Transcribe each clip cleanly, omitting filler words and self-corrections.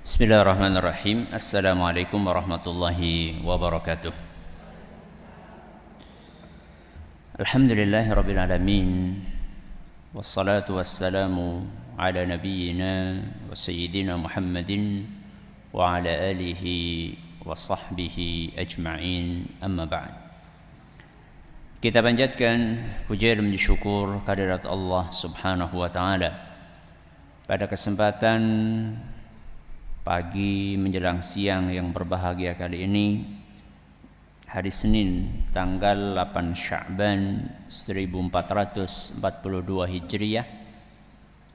Bismillahirrahmanirrahim. Assalamualaikum warahmatullahi wabarakatuh. Alhamdulillahi rabbil alamin. Wassalatu wassalamu ala nabiyyina wa sayyidina Muhammadin wa ala alihi wa sahbihi ajma'in, amma ba'd. Kita panjatkan puja dan syukur kehadirat Allah subhanahu wa ta'ala pada kesempatan pagi menjelang siang yang berbahagia kali ini, hari Senin tanggal 8 Sya'ban 1442 Hijriah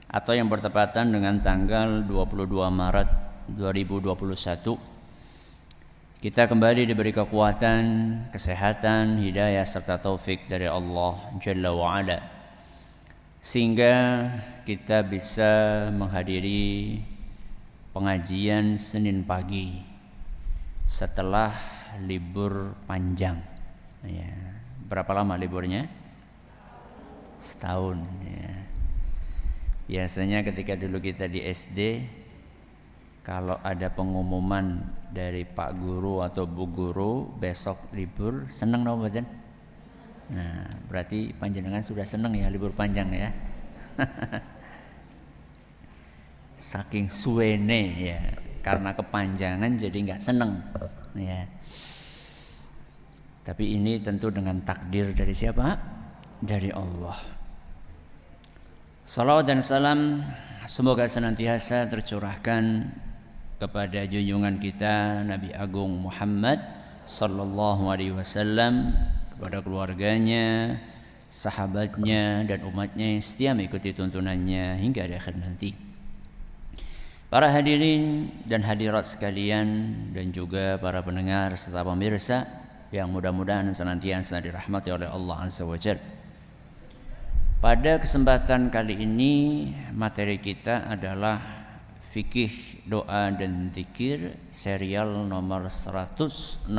atau yang bertepatan dengan tanggal 22 Maret 2021. Kita kembali diberi kekuatan, kesehatan, hidayah serta taufik dari Allah Jalla wa'ala, sehingga kita bisa menghadiri pengajian Senin pagi setelah libur panjang. Ya. Berapa lama liburnya? Setahun. Ya. Biasanya ketika dulu kita di SD, kalau ada pengumuman dari Pak Guru atau Bu Guru besok libur, seneng dong badan? Nah, berarti panjenengan sudah seneng ya libur panjang ya. Saking suwene ya, karena kepanjangan jadi nggak seneng ya. Tapi ini tentu dengan takdir dari siapa? Dari Allah. Salawat dan salam semoga senantiasa tercurahkan kepada junjungan kita Nabi Agung Muhammad sallallahu alaihi wasallam, kepada keluarganya, sahabatnya dan umatnya yang setia mengikuti tuntunannya hingga akhir nanti. Para hadirin dan hadirat sekalian dan juga para pendengar serta pemirsa yang mudah-mudahan senantiasa dirahmati oleh Allah Azza wa Jalla. Pada kesempatan kali ini materi kita adalah fikih doa dan zikir serial nomor 169.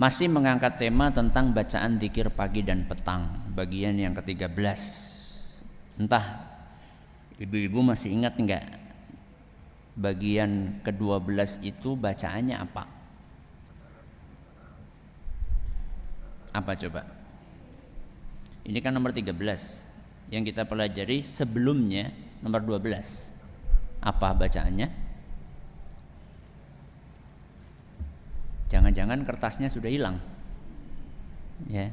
Masih mengangkat tema tentang bacaan zikir pagi dan petang, bagian yang ke-13. Entah ibu-ibu masih ingat enggak bagian ke-12 itu bacaannya apa? Apa coba? Ini kan nomor 13 yang kita pelajari sebelumnya, nomor 12. Apa bacaannya? Jangan-jangan kertasnya sudah hilang. Ya.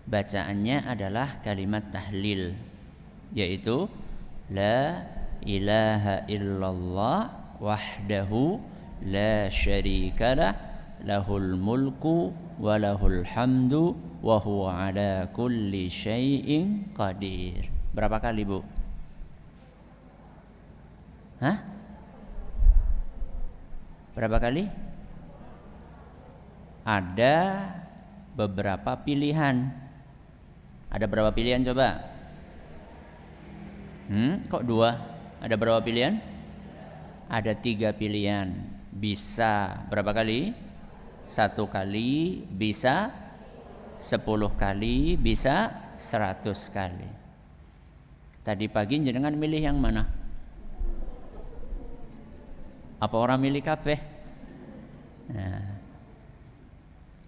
Bacaannya adalah kalimat tahlil, yaitu La ilaha illallah wahdahu la syarikalah lahul mulku wa lahul hamdu wa huwa ala kulli syai'in qadir. Berapa kali, Bu? Hah? Berapa kali? Ada beberapa pilihan. Ada berapa pilihan coba? Kok dua? Ada berapa pilihan? Ada 3 pilihan. Bisa berapa kali? 1 kali, bisa 10 kali, bisa 100 kali. Tadi pagi jenengan milih yang mana? Apa orang milih kabeh? Nah,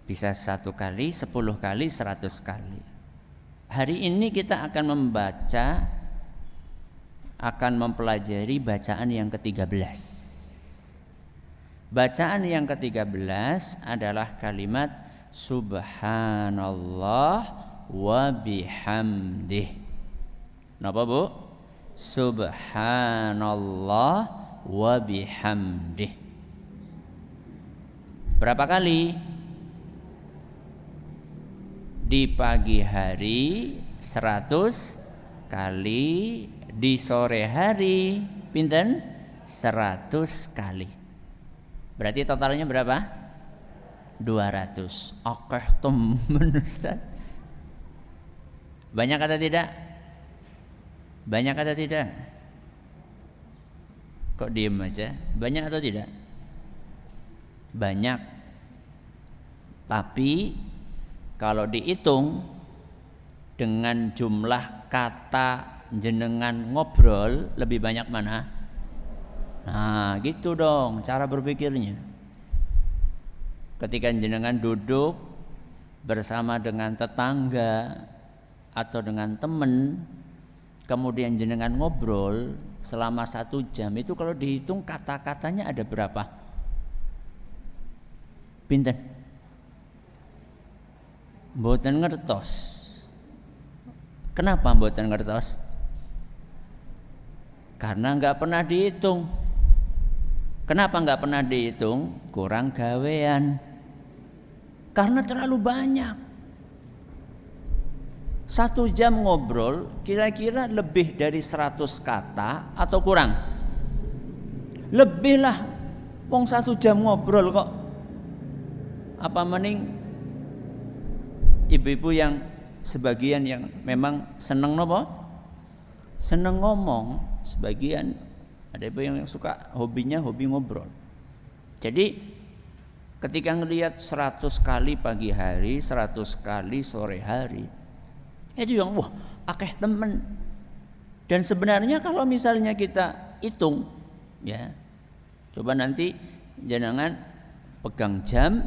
bisa 1 kali, 10 kali, 100 kali. Hari ini kita akan mempelajari bacaan yang ke-13. Bacaan yang ke-13 adalah kalimat Subhanallah wa bihamdih. Napa, Bu? Subhanallah wa bihamdih. Berapa kali? Di pagi hari 100 kali, di sore hari pinten 100 kali. Berarti totalnya berapa? 200. Oke, temen Ustaz. Banyak atau tidak? Banyak atau tidak? Kok diem aja? Banyak atau tidak? Banyak. Tapi kalau dihitung dengan jumlah kata jenengan ngobrol, lebih banyak mana? Nah, gitu dong cara berpikirnya. Ketika jenengan duduk bersama dengan tetangga atau dengan teman, kemudian jenengan ngobrol selama 1 jam, itu kalau dihitung kata-katanya ada berapa? Pinten? Mboten ngertos. Kenapa mboten ngertos? Karena nggak pernah dihitung. Kenapa nggak pernah dihitung? Kurang gawean. Karena terlalu banyak. 1 jam ngobrol kira-kira lebih dari 100 kata atau kurang? Lebih lah. Wong 1 jam ngobrol kok. Apa mending ibu-ibu yang sebagian yang memang seneng nopo? Seneng ngomong, sebagian ada ibu yang suka hobinya hobi ngobrol. Jadi ketika ngelihat 100 kali pagi hari, 100 kali sore hari, itu yang wah akeh temen. Dan sebenarnya kalau misalnya kita hitung, ya, coba nanti jangan pegang jam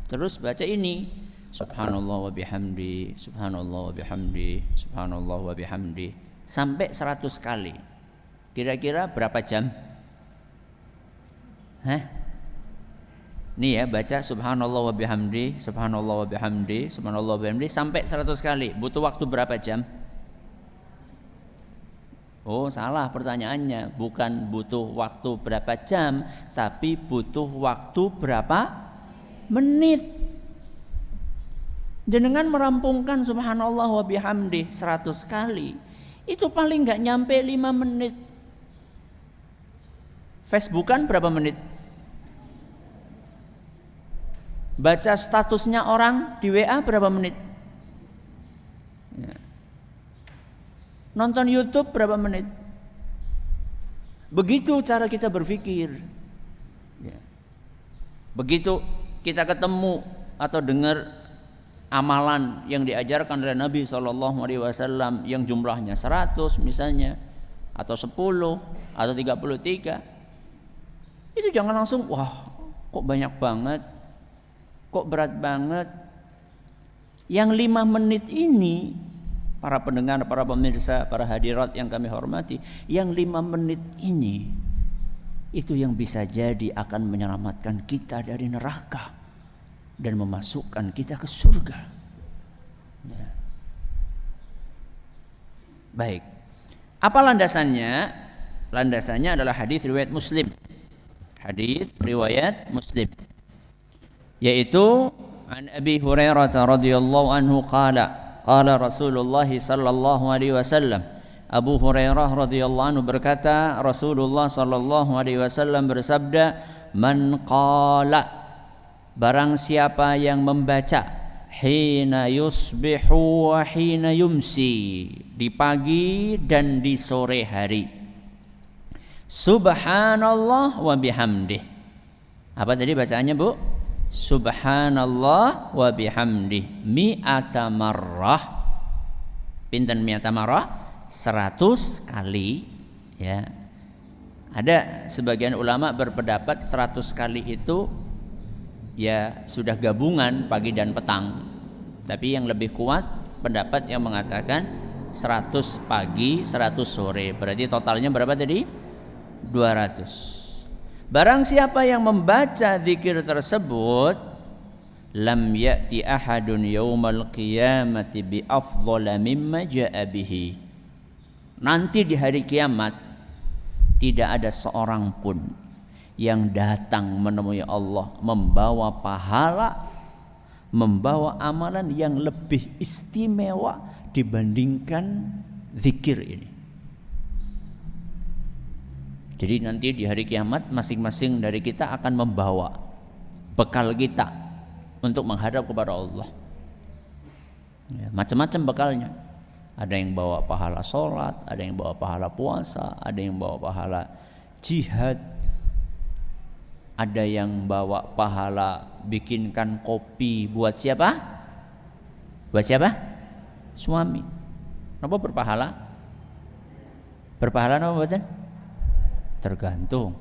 terus baca ini, subhanallah wa bihamdi, subhanallah wa bihamdi, subhanallah wa bihamdi, sampai 100 kali. Kira-kira berapa jam? Nih ya, baca subhanallah wa bihamdi, subhanallah wa bihamdi, subhanallah wa bihamdi sampai 100 kali. Butuh waktu berapa jam? Oh, salah pertanyaannya. Bukan butuh waktu berapa jam, tapi butuh waktu berapa menit. Jenengan merampungkan subhanallah wa bihamdi 100 kali, itu paling enggak nyampe 5 menit. Facebookan berapa menit? Baca statusnya orang di WA berapa menit? Ya. Nonton YouTube berapa menit? Begitu cara kita berpikir. Ya. Begitu kita ketemu atau dengar amalan yang diajarkan oleh Nabi SAW yang jumlahnya 100 misalnya, atau 10 atau 33, itu jangan langsung wah kok banyak banget, kok berat banget. Yang 5 menit ini, para pendengar, para pemirsa, para hadirat yang kami hormati, yang 5 menit ini itu yang bisa jadi akan menyelamatkan kita dari neraka dan memasukkan kita ke surga. Ya. Baik. Apa landasannya? Landasannya adalah hadis riwayat Muslim. Hadis riwayat Muslim, yaitu an Abi Hurairah radhiyallahu anhu qala Rasulullah sallallahu alaihi wasallam. Abu Hurairah radhiyallahu anhu berkata, Rasulullah sallallahu alaihi wasallam bersabda, man qala, barang siapa yang membaca hina yusbihu wa hina yumsi, di pagi dan di sore hari, subhanallah wa bihamdih. Apa tadi bacaannya, Bu? Subhanallah wa bihamdih mi'ata marrah. Pinten mi'ata marrah? 100 kali, ya. Ada sebagian ulama berpendapat 100 kali itu ya sudah gabungan pagi dan petang. Tapi yang lebih kuat pendapat yang mengatakan 100 pagi, 100 sore. Berarti totalnya berapa tadi? 200. Barang siapa yang membaca zikir tersebut, lam ya'ti ahadun yaumal qiyamati bi afdhala mimma ja'a bihi. Nanti di hari kiamat tidak ada seorang pun yang datang menemui Allah membawa pahala, membawa amalan yang lebih istimewa dibandingkan zikir ini. Jadi nanti di hari kiamat masing-masing dari kita akan membawa bekal kita untuk menghadap kepada Allah. Ya, macam-macam bekalnya. Ada yang bawa pahala sholat, ada yang bawa pahala puasa, ada yang bawa pahala jihad, ada yang bawa pahala bikinkan kopi buat siapa? Buat siapa? Suami. Kenapa berpahala? Berpahala apa buatan? Tergantung.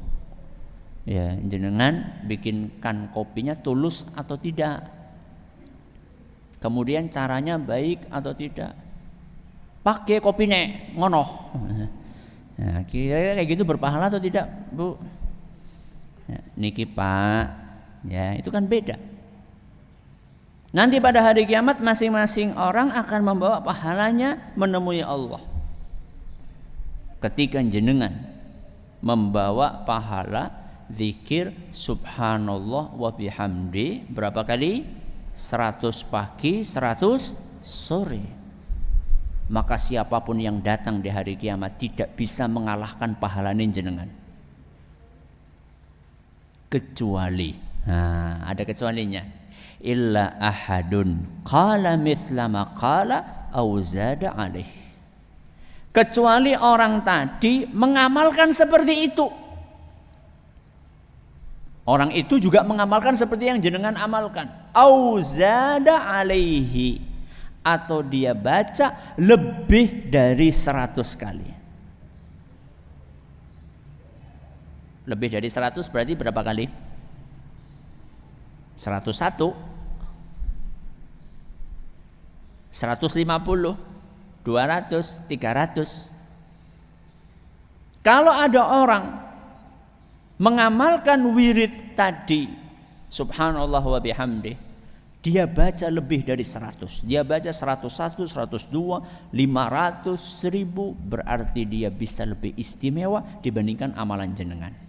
Ya, jenengan bikinkan kopinya tulus atau tidak. Kemudian caranya baik atau tidak. Pakai kopinya ngono. Nah, kira-kira kayak gitu berpahala atau tidak, Bu? Ya, niki Pak, ya itu kan beda. Nanti pada hari kiamat masing-masing orang akan membawa pahalanya menemui Allah. Ketika jenengan membawa pahala zikir subhanallah wa bihamdi berapa kali? 100 pagi, 100 sore. Maka siapapun yang datang di hari kiamat tidak bisa mengalahkan pahalanya jenengan. Kecuali, ada kecualinya. Illa ahadun qala mithla ma qala aw zada alaih. Kecuali orang tadi mengamalkan seperti itu. Orang itu juga mengamalkan seperti yang jenengan amalkan. Aw zada alaihi, atau dia baca lebih dari 100 kali. Lebih dari 100 berarti berapa kali? 101, 150, 200, 300. Kalau ada orang mengamalkan wirid tadi subhanallah wa bihamdi, dia baca lebih dari 100. Dia baca 101, 102, 500, 1000, berarti dia bisa lebih istimewa dibandingkan amalan jenengan.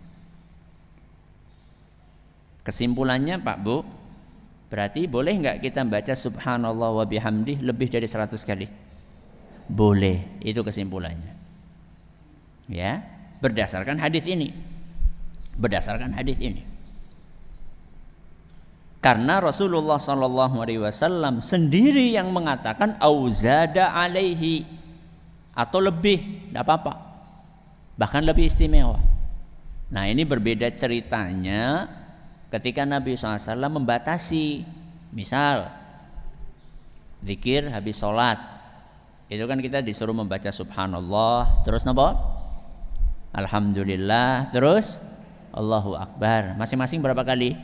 Kesimpulannya Pak Bu, berarti boleh nggak kita baca subhanallah wa bihamdi lebih dari 100 kali? Boleh, itu kesimpulannya. Ya, berdasarkan hadis ini. Berdasarkan hadis ini. Karena Rasulullah SAW sendiri yang mengatakan auzada alaihi, atau lebih, tidak apa-apa, bahkan lebih istimewa. Nah, ini berbeda ceritanya ketika Nabi SAW membatasi. Misal zikir habis sholat, itu kan kita disuruh membaca subhanallah, terus napa? Alhamdulillah, terus Allahu Akbar. Masing-masing berapa kali?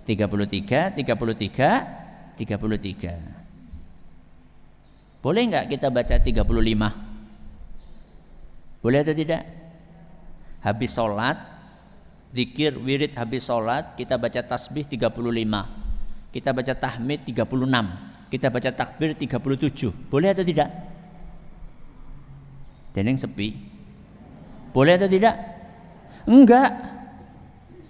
33, 33, 33. Boleh nggak kita baca 35? Boleh atau tidak? Habis sholat, zikir wirid habis sholat, kita baca tasbih 35, kita baca tahmid 36, kita baca takbir 37. Boleh atau tidak? Jeneng sepi. Boleh atau tidak? Enggak.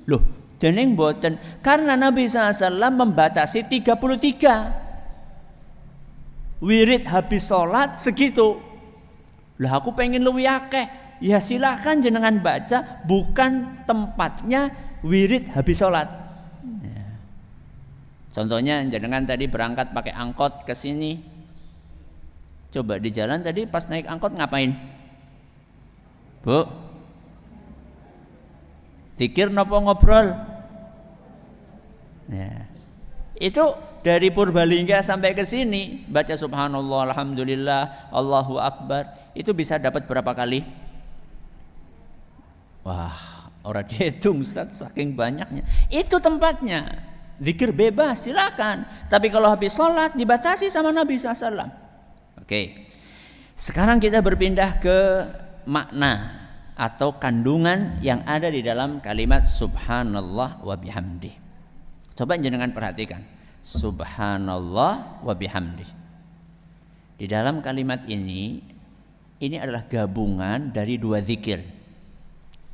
Loh, jeneng boten. Karena Nabi SAW membatasi 33. Wirid habis sholat segitu. Lah aku pengen luwih akeh. Ya silakan jenengan baca, bukan tempatnya wirid habis sholat. Ya. Contohnya jenengan tadi berangkat pakai angkot ke sini. Coba di jalan tadi pas naik angkot ngapain? Bu, zikir nopo ngobrol? Ya. Itu dari Purbalingga sampai ke sini baca subhanallah, alhamdulillah, Allahu Akbar, itu bisa dapat berapa kali? Wah, orang dihitung Ustaz, saking banyaknya. Itu tempatnya. Zikir bebas, silakan. Tapi kalau habis sholat dibatasi sama Nabi SAW. Oke. Sekarang kita berpindah ke makna atau kandungan yang ada di dalam kalimat subhanallah wa bihamdi. Coba jenengan perhatikan. Subhanallah wa bihamdi. Di dalam kalimat ini adalah gabungan dari dua zikir.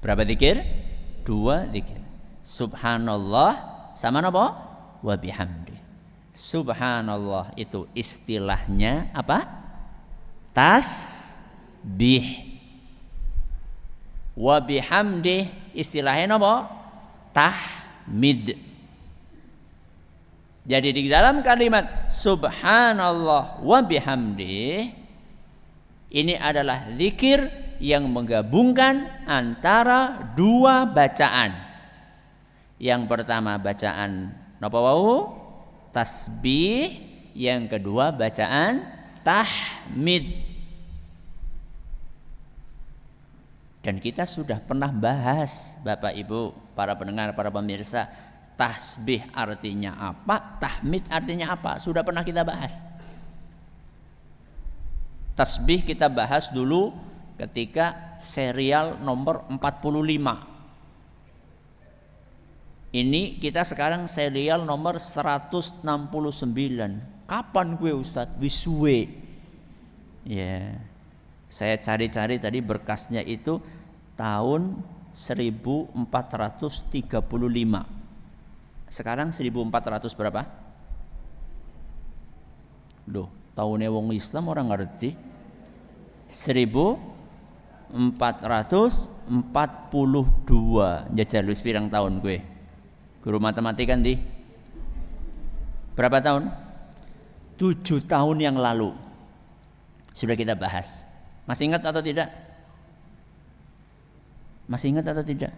Berapa zikir? Dua zikir. Subhanallah sama apa? Wa bihamdi. Subhanallah itu istilahnya apa? Tasbih. Wa bihamdi istilahnya apa? Tahmid. Jadi di dalam kalimat subhanallah wa bihamdi ini adalah zikir yang menggabungkan antara dua bacaan. Yang pertama bacaan napa wau? Tasbih, yang kedua bacaan tahmid. Dan kita sudah pernah bahas Bapak Ibu para pendengar, para pemirsa, tasbih artinya apa, tahmid artinya apa? Sudah pernah kita bahas. Tasbih kita bahas dulu ketika serial nomor 45. Ini kita sekarang serial nomor 169. Kapan gue Ustadz? Wisuwe. Ya. Saya cari-cari tadi berkasnya itu tahun 1435. Sekarang 1400 berapa? Duh, tahunnya wong Islam orang ngerti. 1442. Jajal lu pirang tahun gue. Guru matematika di berapa tahun? 7 tahun yang lalu sudah kita bahas. Masih ingat atau tidak? Masih ingat atau tidak?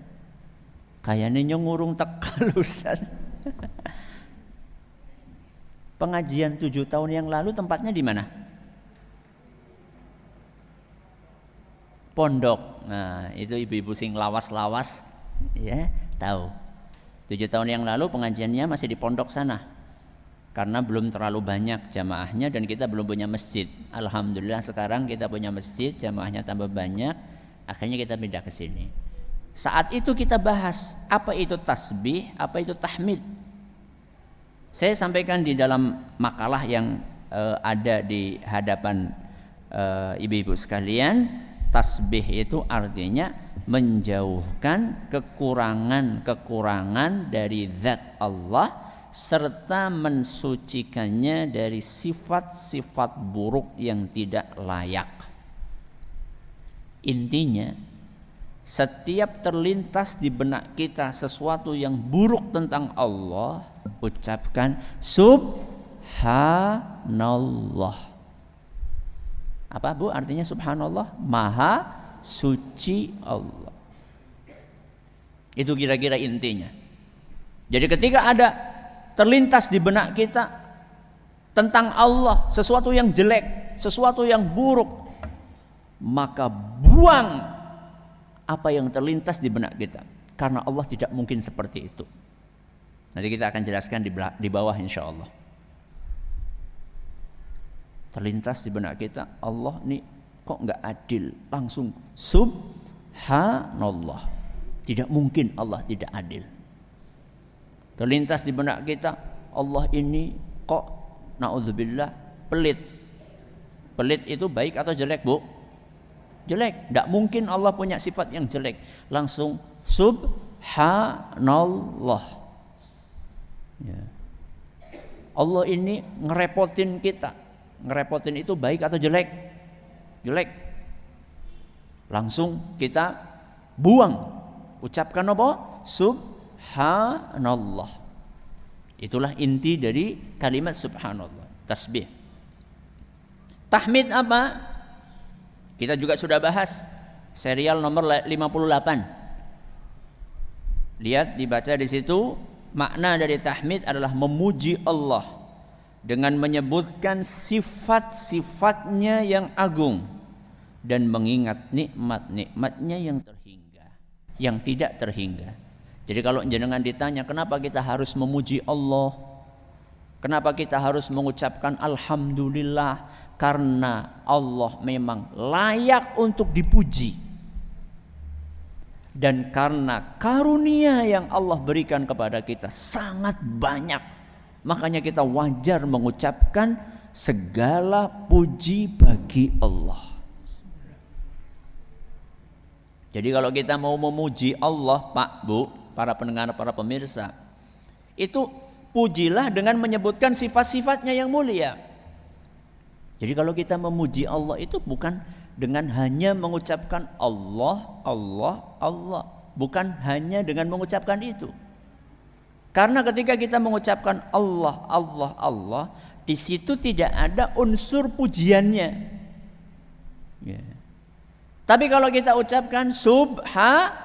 Kayaknya ngurung tekal Ustaz. Pengajian 7 tahun yang lalu tempatnya di mana? Pondok. Nah, itu ibu-ibu sing lawas-lawas ya, tahu. 7 tahun yang lalu pengajiannya masih di pondok sana. Karena belum terlalu banyak jamaahnya dan kita belum punya masjid. Alhamdulillah sekarang kita punya masjid, jamaahnya tambah banyak, akhirnya kita pindah ke sini. Saat itu kita bahas apa itu tasbih, apa itu tahmid. Saya sampaikan di dalam makalah yang ada di hadapan ibu-ibu sekalian, tasbih itu artinya menjauhkan kekurangan-kekurangan dari zat Allah serta mensucikannya dari sifat-sifat buruk yang tidak layak. Intinya, setiap terlintas di benak kita sesuatu yang buruk tentang Allah, ucapkan subhanallah. Apa Bu artinya subhanallah? Maha suci Allah. Itu kira-kira intinya. Jadi ketika ada terlintas di benak kita tentang Allah sesuatu yang jelek, sesuatu yang buruk, maka buang apa yang terlintas di benak kita, karena Allah tidak mungkin seperti itu. Nanti kita akan jelaskan di bawah insya Allah. Terlintas di benak kita, Allah nih kok nggak adil, langsung subhanallah, tidak mungkin Allah tidak adil. Terlintas di benak kita, Allah ini kok naudzubillah pelit. Pelit itu baik atau jelek Bu? Jelek, tidak mungkin Allah punya sifat yang jelek. Langsung subhanallah ya. Allah ini ngerepotin kita. Ngerepotin itu baik atau jelek? Jelek. Langsung kita buang. Ucapkan apa? Subhanallah. Itulah inti dari kalimat subhanallah, tasbih. Tahmid apa? Kita juga sudah bahas serial nomor 58. Lihat, dibaca di situ, makna dari tahmid adalah memuji Allah dengan menyebutkan sifat-sifatnya yang agung dan mengingat nikmat-nikmatnya yang terhingga, yang tidak terhingga. Jadi kalau jenengan ditanya kenapa kita harus memuji Allah, kenapa kita harus mengucapkan alhamdulillah, karena Allah memang layak untuk dipuji. Dan karena karunia yang Allah berikan kepada kita sangat banyak, makanya kita wajar mengucapkan segala puji bagi Allah. Jadi kalau kita mau memuji Allah, Pak, Bu, para pendengar, para pemirsa, itu pujilah dengan menyebutkan sifat-sifatnya yang mulia. Jadi kalau kita memuji Allah itu bukan dengan hanya mengucapkan Allah, Allah, Allah. Bukan hanya dengan mengucapkan itu. Karena ketika kita mengucapkan Allah, Allah, Allah, di situ tidak ada unsur pujiannya. Ya. Tapi kalau kita ucapkan subhanallah,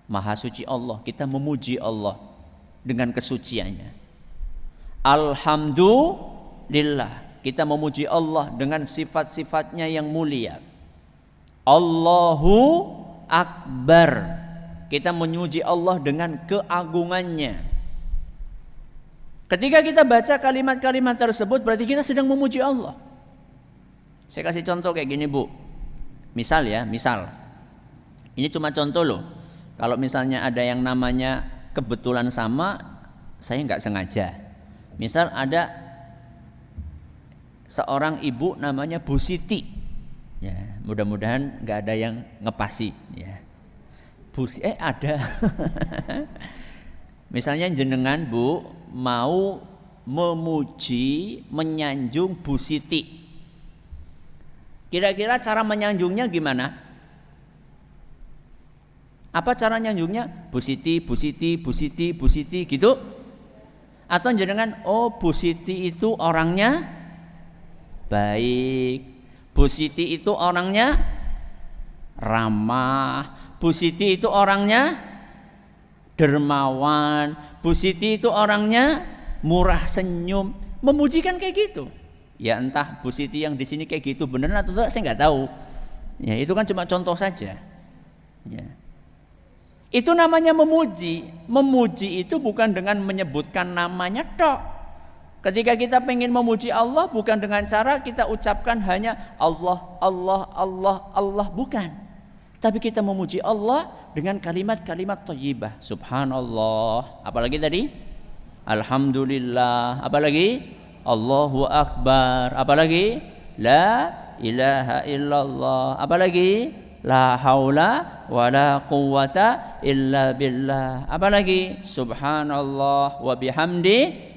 maha suci Allah, kita memuji Allah dengan kesuciannya. Alhamdulillah, kita memuji Allah dengan sifat-sifatnya yang mulia. Allahu Akbar, kita memuji Allah dengan keagungannya. Ketika kita baca kalimat-kalimat tersebut berarti kita sedang memuji Allah. Saya kasih contoh kayak gini Bu. Misal. Ini cuma contoh loh. Kalau misalnya ada yang namanya kebetulan sama, saya nggak sengaja. Misal ada seorang ibu namanya Bu Siti. Ya, mudah-mudahan nggak ada yang ngepasi. Ya. Ada. Misalnya jenengan Bu mau memuji, menyanjung Bu Siti. Kira-kira cara menyanjungnya gimana? Apa cara nyanjungnya? Bu Siti, Bu Siti, Bu Siti, Bu Siti gitu? Atau jenengan, Bu Siti itu orangnya baik, Bu Siti itu orangnya ramah, Bu Siti itu orangnya dermawan, Bu Siti itu orangnya murah senyum. Memujikan kayak gitu. Ya entah Bu Siti yang di sini kayak gitu beneran atau tidak saya nggak tahu. Ya itu kan cuma contoh saja. Ya. Itu namanya memuji. Memuji itu bukan dengan menyebutkan namanya tok. Ketika kita pengen memuji Allah bukan dengan cara kita ucapkan hanya Allah, Allah, Allah, Allah, bukan. Tapi kita memuji Allah dengan kalimat-kalimat thayyibah. Subhanallah. Apalagi tadi? Alhamdulillah. Apalagi? Allahu Akbar. Apalagi? La ilaha illallah. Apalagi? La haula wa la quwwata illa billah. Apalagi? Subhanallah wa bihamdi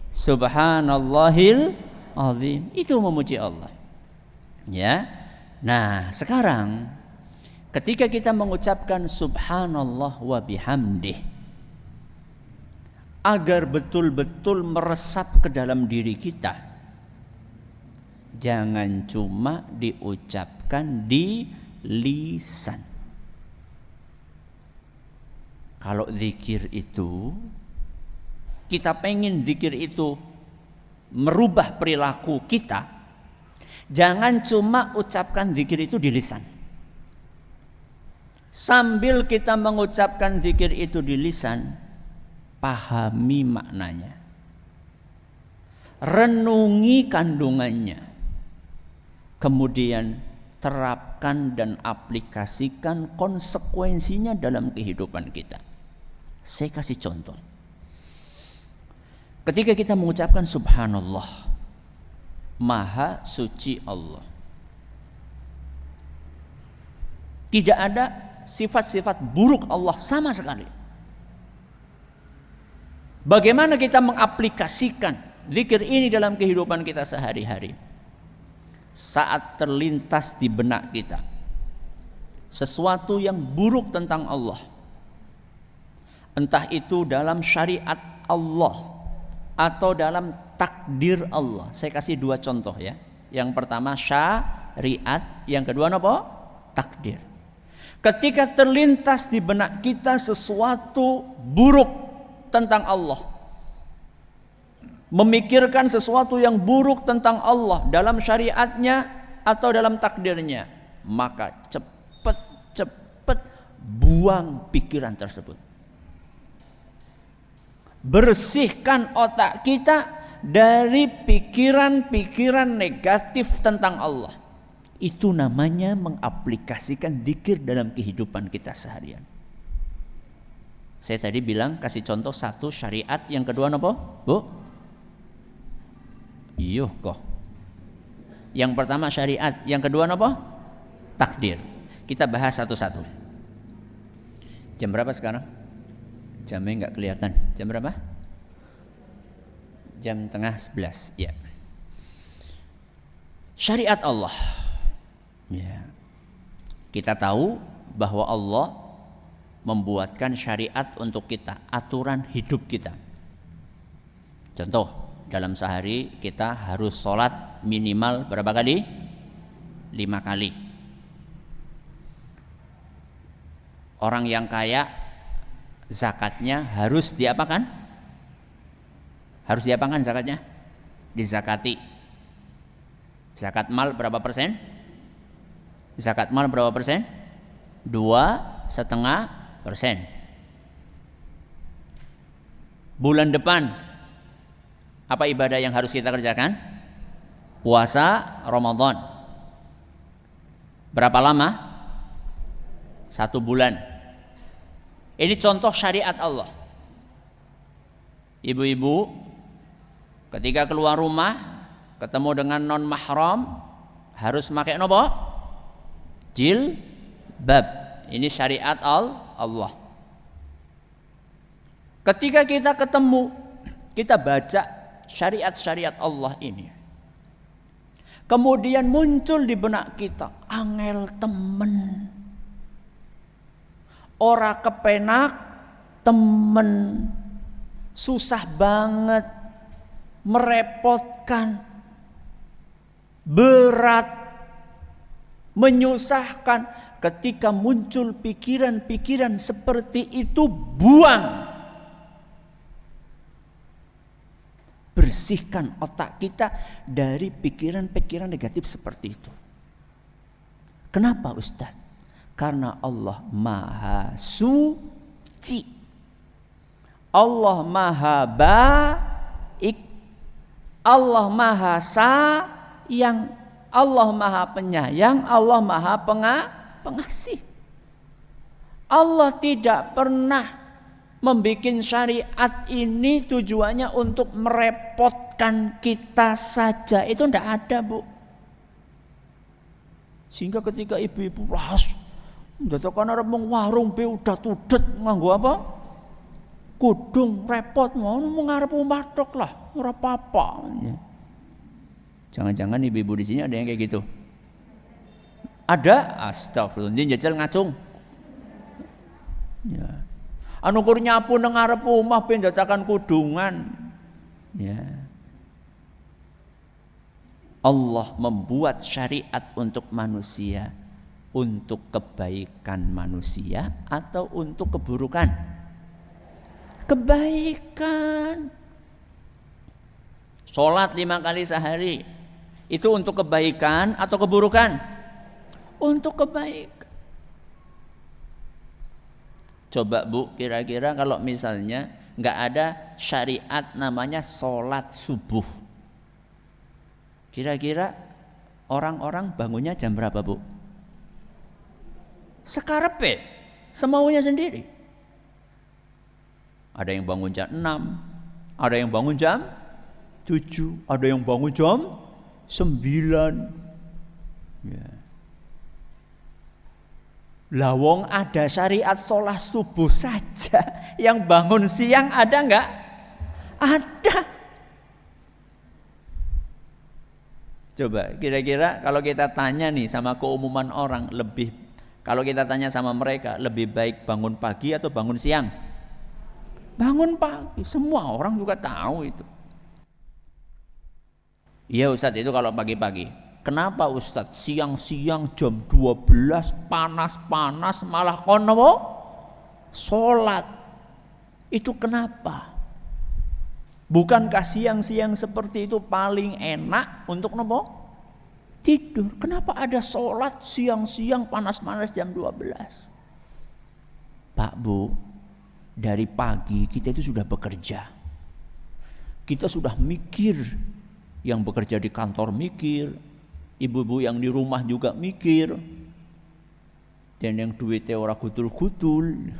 subhanallahil azim. Itu memuji Allah. Ya. Nah, sekarang ketika kita mengucapkan subhanallah wa bihamdih, agar betul-betul meresap ke dalam diri kita, jangan cuma diucapkan di lisan. Kalau zikir itu, kita pengen zikir itu merubah perilaku kita, jangan cuma ucapkan zikir itu di lisan. Sambil kita mengucapkan zikir itu di lisan, pahami maknanya, renungi kandungannya, kemudian terapkan dan aplikasikan konsekuensinya dalam kehidupan kita. Saya kasih contoh. Ketika kita mengucapkan subhanallah, maha suci Allah, tidak ada sifat-sifat buruk Allah sama sekali. Bagaimana kita mengaplikasikan zikir ini dalam kehidupan kita sehari-hari? Saat terlintas di benak kita sesuatu yang buruk tentang Allah, entah itu dalam syariat Allah atau dalam takdir Allah. Saya kasih dua contoh ya. Yang pertama syariat, yang kedua apa? Takdir. Ketika terlintas di benak kita sesuatu buruk tentang Allah, memikirkan sesuatu yang buruk tentang Allah dalam syariatnya atau dalam takdirnya, maka cepat buang pikiran tersebut. Bersihkan otak kita dari pikiran-pikiran negatif tentang Allah. Itu namanya mengaplikasikan zikir dalam kehidupan kita seharian. Saya tadi bilang kasih contoh satu syariat, yang kedua apa? Bu? Iya kok. Yang pertama syariat, yang kedua apa? Takdir. Kita bahas satu-satu. Jam berapa sekarang? Jamnya nggak kelihatan. Jam berapa? Jam 10:30. Ya. Syariat Allah. Ya. Kita tahu bahwa Allah membuatkan syariat untuk kita, aturan hidup kita. Contoh, dalam sehari kita harus sholat minimal berapa kali? 5 kali. Orang yang kaya zakatnya harus diapakan? Harus diapakan zakatnya? Dizakati. Zakat mal berapa persen? Zakat mal berapa persen? 2,5%. Bulan depan apa ibadah yang harus kita kerjakan? Puasa Ramadan. Berapa lama? 1 bulan. Ini contoh syariat Allah. Ibu-ibu ketika keluar rumah ketemu dengan non mahram harus pakai nopo? Jilbab. Ini syariat Allah. Ketika kita ketemu, kita baca syariat-syariat Allah ini. Kemudian muncul di benak kita, angel temen. Ora kepenak temen. Susah banget, merepotkan, berat, menyusahkan. Ketika muncul pikiran-pikiran seperti itu, buang. Bersihkan otak kita dari pikiran-pikiran negatif seperti itu. Kenapa Ustaz? Karena Allah Maha Suci. Allah Maha Baik. Allah Maha Sayang. Allah Maha Penyayang. Allah Maha Pengasih. Allah tidak pernah membikin syariat ini tujuannya untuk merepotkan kita saja. Itu tidak ada, Bu. Sehingga ketika ibu-ibu ras ndatokan arep mung warung be udah tudet nganggo apa? Kudung repot mau ngarep omah tok lah, ora apa-apa. Jangan-jangan ibu-ibu di sini ada yang kayak gitu. Ada? Astagfirullah, njajal ngacung. Ya. Anu kur nyapu nang ngarep omah ben jatakan kudungan. Ya. Allah membuat syariat untuk manusia, untuk kebaikan manusia atau untuk keburukan? Kebaikan. Sholat 5 kali sehari itu untuk kebaikan atau keburukan? Untuk kebaikan. Coba Bu, kira-kira kalau misalnya nggak ada syariat namanya sholat subuh, kira-kira orang-orang bangunnya jam berapa Bu? Sekarepe, semaunya sendiri. Ada yang bangun jam 6, ada yang bangun jam 7, ada yang bangun jam 9. Ya. Lawong ada syariat sholat subuh saja, yang bangun siang ada enggak? Ada. Coba kira-kira kalau kita tanya nih sama keumuman orang, kalau kita tanya sama mereka, lebih baik bangun pagi atau bangun siang? Bangun pagi, semua orang juga tahu itu. Iya Ustadz, itu kalau pagi-pagi. Kenapa Ustadz siang-siang jam 12 panas-panas malah kono sholat? Itu kenapa? Bukankah siang-siang seperti itu paling enak untuk nopo? Tidur. Kenapa ada sholat siang-siang panas-panas jam 12? Pak Bu, dari pagi kita itu sudah bekerja. Kita sudah mikir. Yang bekerja di kantor mikir. Ibu-ibu yang di rumah juga mikir. Dan yang duitnya ora gutul-gutul.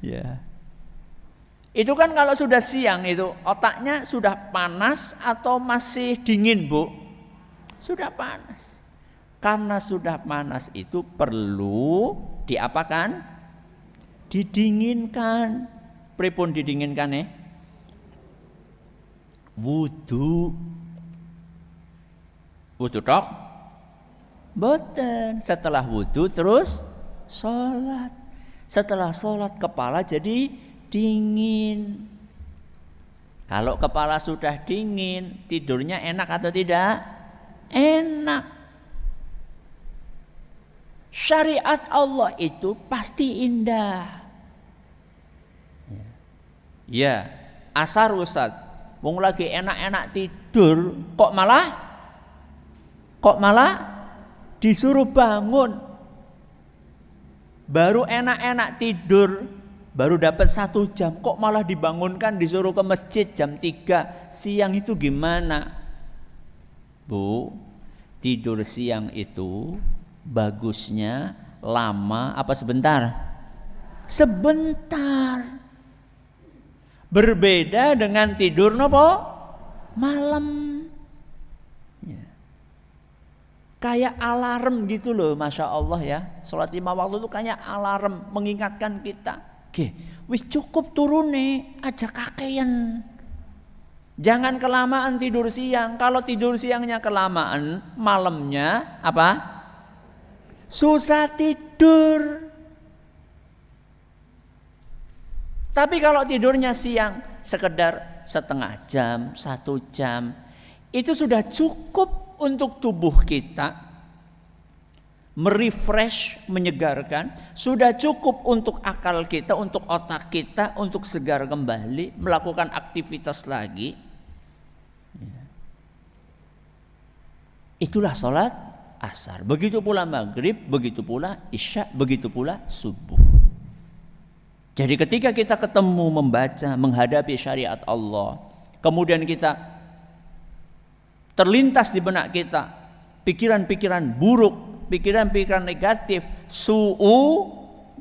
Ya. Itu kan kalau sudah siang itu otaknya sudah panas atau masih dingin Bu? Sudah panas. Karena sudah panas itu perlu diapakan? Didinginkan. Pripun didinginkan Wudu. Wudu tok? Boten. Setelah wudu terus sholat. Setelah sholat kepala jadi dingin. Kalau kepala sudah dingin, tidurnya enak atau tidak? Enak. Syariat Allah itu pasti indah. Ya, asar Ustaz, wong lagi enak-enak tidur, kok malah disuruh bangun. baru enak-enak tidur, baru dapat 1 jam, kok malah dibangunkan disuruh ke masjid jam 3 siang, itu gimana? Bu, tidur siang itu bagusnya lama apa sebentar? Sebentar. Berbeda dengan tidur nopo? Malam. Ya. Kayak alarm gitu loh, Masya Allah ya. Sholat 5 waktu itu kayak alarm mengingatkan kita. Oke, wis cukup turune aja kakean. Jangan kelamaan tidur siang. Kalau tidur siangnya kelamaan, malamnya apa? Susah tidur. Tapi kalau tidurnya siang sekedar setengah jam, 1 jam, itu sudah cukup untuk tubuh kita merefresh, menyegarkan. Sudah cukup untuk akal kita, untuk otak kita, untuk segar kembali, melakukan aktivitas lagi. Itulah sholat asar. Begitu pula maghrib, begitu pula isya, begitu pula subuh. Jadi ketika kita ketemu, membaca, menghadapi syariat Allah, kemudian kita terlintas di benak kita pikiran-pikiran buruk, pikiran-pikiran negatif, su'udzon,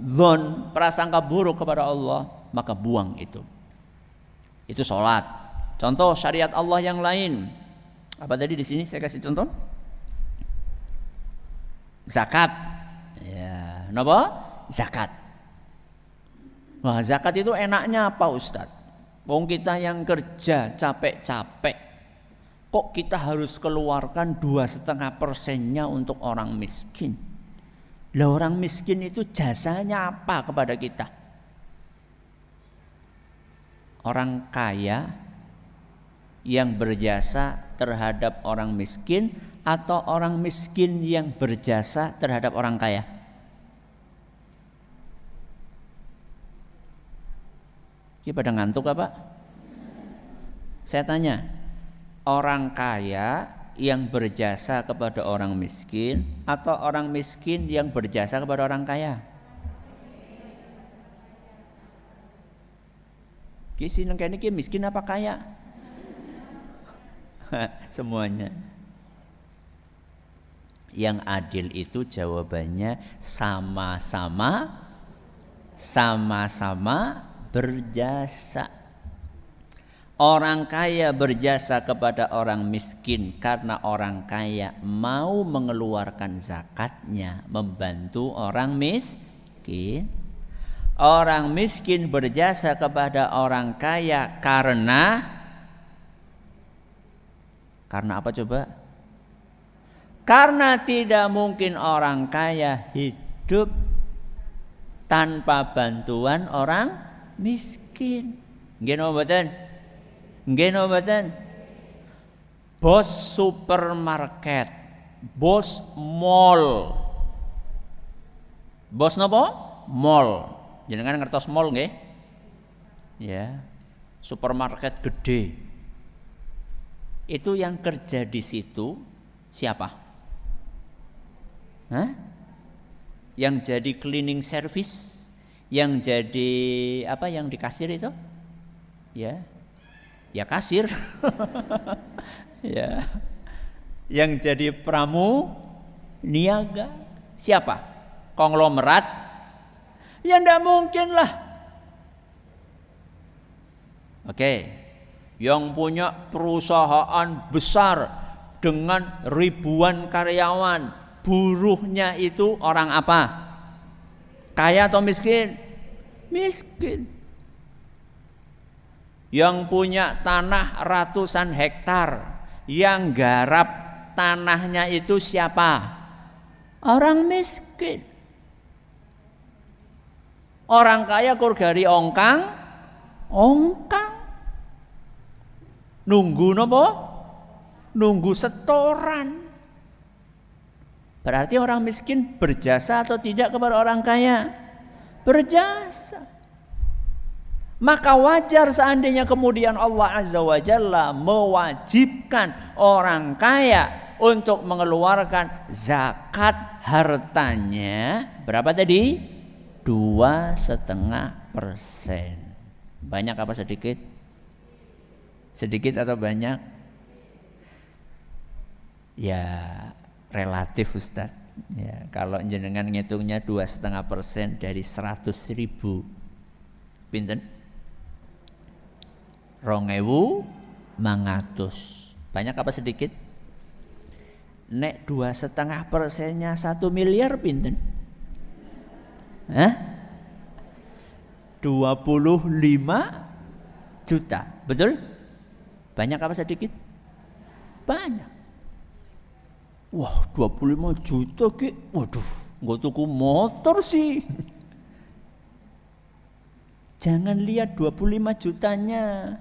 prasangka buruk kepada Allah, maka buang itu. Itu sholat. Contoh syariat Allah yang lain. Apa tadi di sini saya kasih contoh? Zakat. Ya, napa? Zakat. Wah, zakat itu enaknya apa Ustadz? Wong kita yang kerja capek-capek, kok kita harus keluarkan 2,5% untuk orang miskin? Lah orang miskin itu jasanya apa kepada kita? Orang kaya yang berjasa terhadap orang miskin atau orang miskin yang berjasa terhadap orang kaya? Ini pada ngantuk apa? Saya tanya, orang kaya yang berjasa kepada orang miskin atau orang miskin yang berjasa kepada orang kaya? Kisi nengkene ki miskin apa kaya? Semuanya. Yang adil itu jawabannya sama-sama berjasa. Orang kaya berjasa kepada orang miskin karena orang kaya mau mengeluarkan zakatnya, membantu orang miskin. Orang miskin berjasa kepada orang kaya karena apa coba? Karena tidak mungkin orang kaya hidup tanpa bantuan orang miskin. Nggih napa mboten? Nggih napa mboten? Bos supermarket, bos mall. Bos napa? Mall. Jenengan ngertos mall nggih? Ya. Supermarket gede. Itu yang kerja di situ siapa? Hah? Yang jadi cleaning service, yang jadi apa, yang di kasir itu? Ya kasir. Ya. Yang jadi pramu niaga siapa? Konglomerat? Ya ndak mungkin lah. Oke. Yang punya perusahaan besar dengan ribuan karyawan, buruhnya itu orang apa? Kaya atau miskin? Miskin. Yang punya tanah ratusan hektar, yang garap tanahnya itu siapa? Orang miskin. Orang kaya kur gari ongkang. Nunggu nopo? Nunggu setoran. Berarti orang miskin berjasa atau tidak kepada orang kaya? Berjasa. Maka wajar seandainya kemudian Allah Azza wa Jalla mewajibkan orang kaya untuk mengeluarkan zakat hartanya. Berapa tadi? 2,5%. Banyak apa sedikit? Sedikit atau banyak? Ya relatif Ustaz. Ya, kalau jenengan ngitungnya 2,5% dari 100.000 pinten? 2.500. Banyak apa sedikit? Nek 2,5%-nya 1 miliar pinten? 25 juta. Betul? Banyak apa sedikit? Banyak. Wah, 25 juta ki. Waduh, nggak tuku motor sih. Jangan lihat 25 jutanya.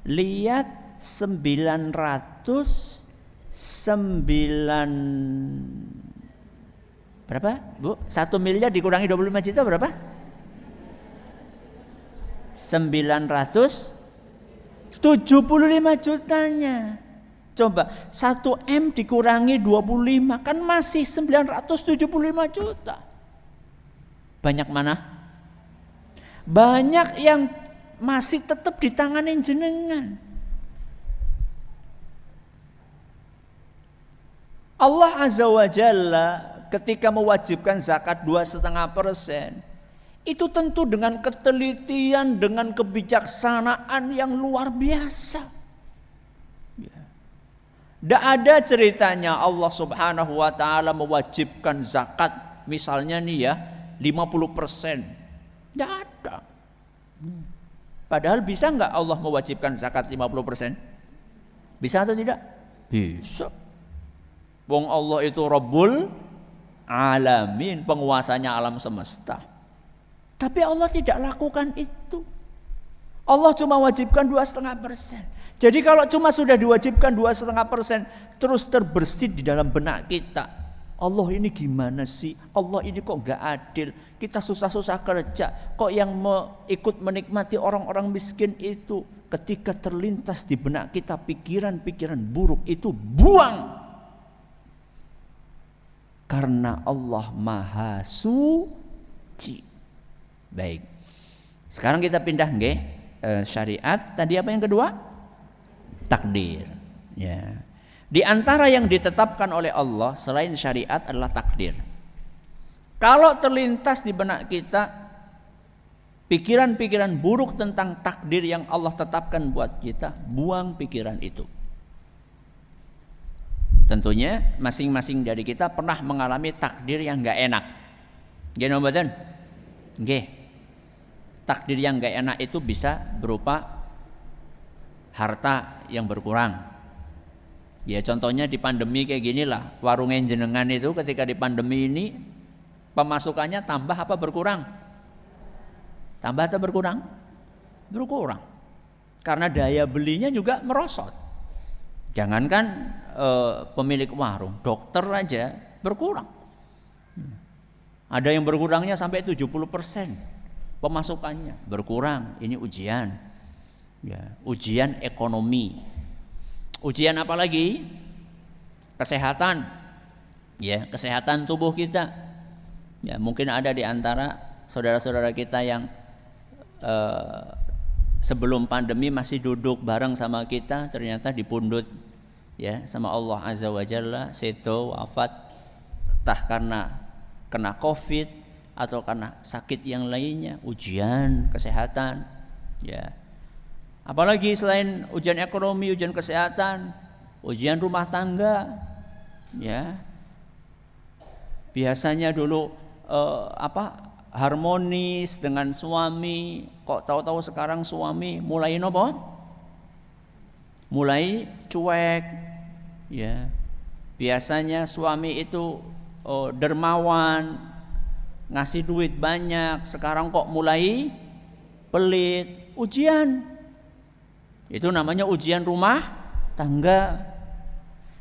Lihat 909 berapa? Bu, 1 miliar dikurangi 25 juta berapa? 975 jutanya. Coba 1 M dikurangi 25 kan masih 975 juta. Banyak mana? Banyak yang masih tetap ditanganin jenengan. Allah Azza wa Jalla ketika mewajibkan zakat 2,5%, itu tentu dengan ketelitian, dengan kebijaksanaan yang luar biasa. Tidak ada ceritanya Allah Subhanahu wa ta'ala mewajibkan zakat misalnya nih ya 50%. Tidak ada. Padahal bisa nggak Allah mewajibkan zakat 50%? Bisa atau tidak? Bisa. Wong Allah itu Rabbul Alamin, penguasanya alam semesta. Tapi Allah tidak lakukan itu. Allah cuma wajibkan 2,5%. Jadi kalau cuma sudah diwajibkan 2,5%, terus terbersit di dalam benak kita, Allah ini gimana sih? Allah ini kok gak adil? Kita susah-susah kerja, kok yang ikut menikmati orang-orang miskin itu? Ketika terlintas di benak kita pikiran-pikiran buruk itu, buang. Karena Allah Maha Suci. Baik. Sekarang kita pindah syariat. Tadi apa yang kedua? Takdir. Ya. Di antara yang ditetapkan oleh Allah selain syariat adalah takdir. Kalau terlintas di benak kita pikiran-pikiran buruk tentang takdir yang Allah tetapkan buat kita, buang pikiran itu. Tentunya masing-masing dari kita pernah mengalami takdir yang gak enak. Nggih mboten? Nggih. Takdir yang gak enak itu bisa berupa harta yang berkurang. Ya contohnya di pandemi kayak ginilah, warungnya jenengan itu ketika di pandemi ini pemasukannya tambah apa berkurang? Tambah atau berkurang? Berkurang. Karena daya belinya juga merosot. Jangankan pemilik warung, dokter aja berkurang. Ada yang berkurangnya sampai 70% pemasukannya berkurang. Ini ujian. Ya, ujian ekonomi. Ujian apa lagi? Kesehatan. Ya, kesehatan tubuh kita. Ya, mungkin ada di antara saudara-saudara kita yang sebelum pandemi masih duduk bareng sama kita, ternyata dipundut ya sama Allah Azza wa Jalla, seto wafat entah karena kena Covid atau karena sakit yang lainnya. Ujian kesehatan. Ya. Apalagi selain ujian ekonomi, ujian kesehatan, ujian rumah tangga, ya. Biasanya dulu harmonis dengan suami, kok tahu-tahu sekarang suami mulai nopo? Mulai cuek, ya. Biasanya suami itu dermawan, ngasih duit banyak, sekarang kok mulai pelit. Ujian. Itu namanya ujian rumah tangga.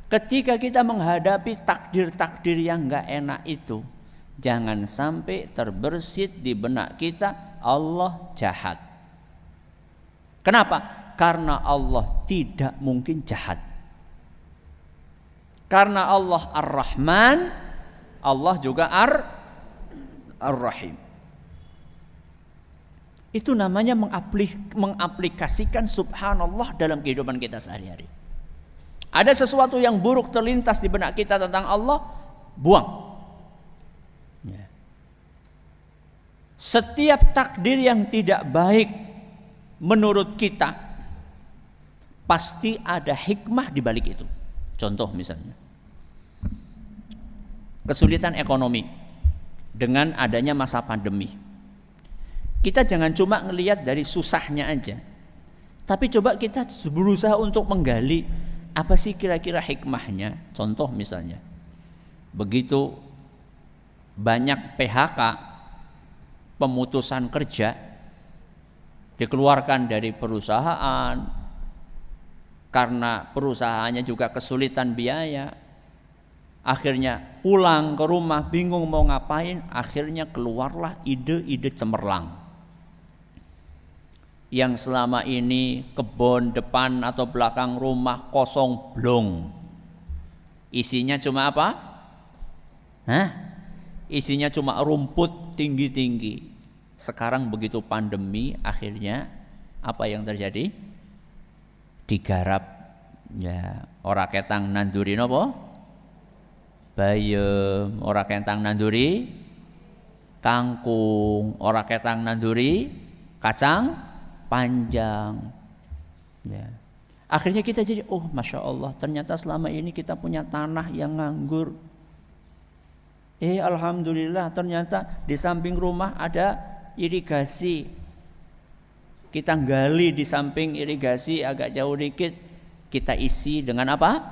Ketika kita menghadapi takdir-takdir yang gak enak itu, jangan sampai terbersit di benak kita Allah jahat. Kenapa? Karena Allah tidak mungkin jahat. Karena Allah Ar-Rahman, Allah juga Ar-Rahim. Itu namanya mengaplikasikan subhanallah dalam kehidupan kita sehari-hari. Ada sesuatu yang buruk terlintas di benak kita tentang Allah, buang. Ya. Setiap takdir yang tidak baik menurut kita, pasti ada hikmah di balik itu. Contoh misalnya, kesulitan ekonomi dengan adanya masa pandemi. Kita jangan cuma ngelihat dari susahnya aja, tapi coba kita berusaha untuk menggali apa sih kira-kira hikmahnya. Contoh misalnya, begitu banyak PHK, pemutusan kerja, dikeluarkan dari perusahaan karena perusahaannya juga kesulitan biaya, akhirnya pulang ke rumah bingung mau ngapain, akhirnya keluarlah ide-ide cemerlang. Yang selama ini kebun depan atau belakang rumah kosong blong, isinya cuma apa? Isinya cuma rumput tinggi-tinggi. Sekarang begitu pandemi, akhirnya apa yang terjadi? Digarap, ya, ora ketang nanduri nopo? Bayem. Ora ketang nanduri kangkung, ora ketang nanduri kacang panjang, ya. Akhirnya kita jadi, oh masya Allah, ternyata selama ini kita punya tanah yang nganggur. Alhamdulillah, ternyata di samping rumah ada irigasi. Kita gali di samping irigasi agak jauh dikit, kita isi dengan apa?